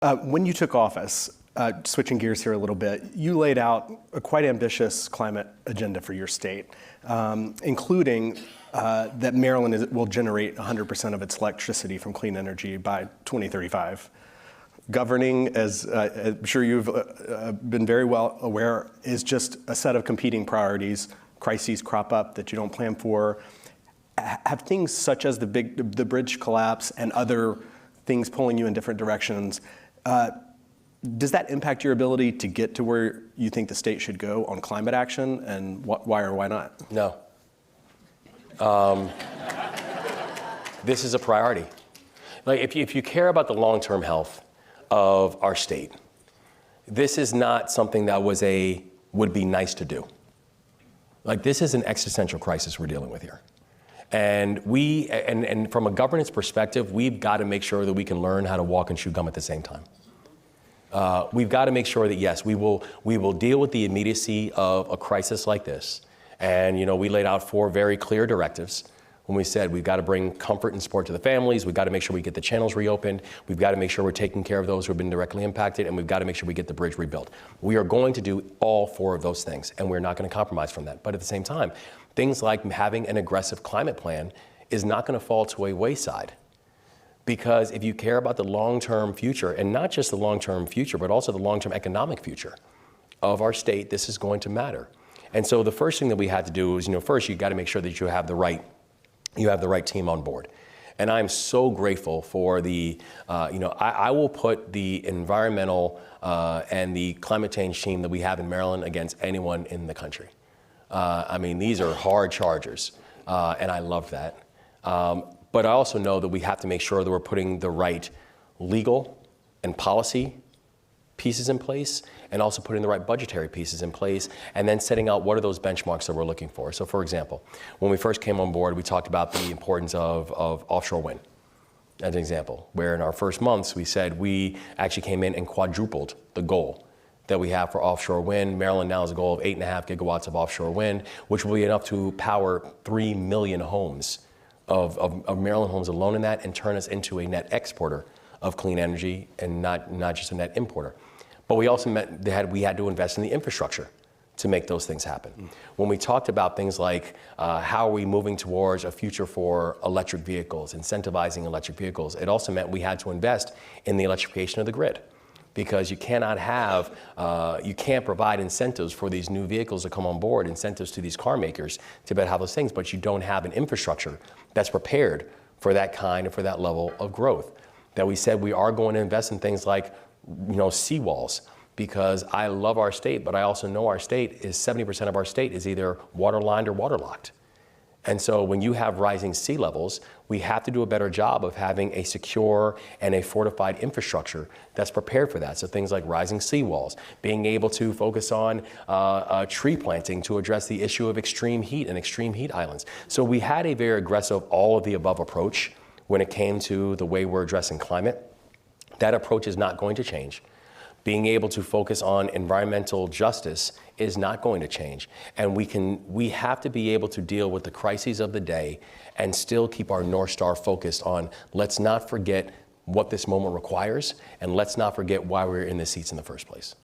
When you took office, switching gears here a little bit, you laid out a quite ambitious climate agenda for your state, including that Maryland will generate 100% of its electricity from clean energy by 2035. Governing, as I'm sure you've been very well aware, is just a set of competing priorities. Crises crop up that you don't plan for. Have things such as the bridge collapse and other things pulling you in different directions, does that impact your ability to get to where you think the state should go on climate action, and why or why not? No. This is a priority. Like, if you care about the long-term health of our state, this is not something that would be nice to do. Like, this is an existential crisis we're dealing with here. And and from a governance perspective, we've got to make sure that we can learn how to walk and chew gum at the same time. We've got to make sure that, yes, we will deal with the immediacy of a crisis like this. And, you know, we laid out 4 very clear directives when we said we've got to bring comfort and support to the families, we've got to make sure we get the channels reopened, we've got to make sure we're taking care of those who have been directly impacted, and we've got to make sure we get the bridge rebuilt. We are going to do all 4 of those things, and we're not going to compromise from that. But at the same time, things like having an aggressive climate plan is not going to fall to a wayside. Because if you care about the long-term future, and not just the long-term future, but also the long-term economic future of our state, this is going to matter. And so the first thing that we had to do is, you know, first you got to make sure that you have the right team on board. And I'm so grateful for the, I will put the environmental and the climate change team that we have in Maryland against anyone in the country. I mean, these are hard chargers, and I love that. But I also know that we have to make sure that we're putting the right legal and policy pieces in place, and also putting the right budgetary pieces in place, and then setting out what are those benchmarks that we're looking for. So for example, when we first came on board, we talked about the importance of offshore wind, as an example, where in our first months, we said we actually came in and quadrupled the goal that we have for offshore wind. Maryland now has a goal of 8.5 gigawatts of offshore wind, which will be enough to power 3 million homes of Maryland homes alone in that, and turn us into a net exporter of clean energy and not just a net importer. But we also meant that we had to invest in the infrastructure to make those things happen. When we talked about things like how are we moving towards a future for electric vehicles, incentivizing electric vehicles, it also meant we had to invest in the electrification of the grid. Because you cannot have, you can't provide incentives for these new vehicles to come on board, incentives to these car makers to have those things, but you don't have an infrastructure that's prepared for that kind and for that level of growth. That we said we are going to invest in things like, you know, seawalls, because I love our state, but I also know our state is 70% of our state is either waterlined or waterlocked. And so when you have rising sea levels, we have to do a better job of having a secure and a fortified infrastructure that's prepared for that. So things like rising seawalls, being able to focus on tree planting to address the issue of extreme heat and extreme heat islands. So we had a very aggressive all of the above approach when it came to the way we're addressing climate. That approach is not going to change. Being able to focus on environmental justice is not going to change. And we have to be able to deal with the crises of the day and still keep our North Star focused on, let's not forget what this moment requires, and let's not forget why we're in the seats in the first place.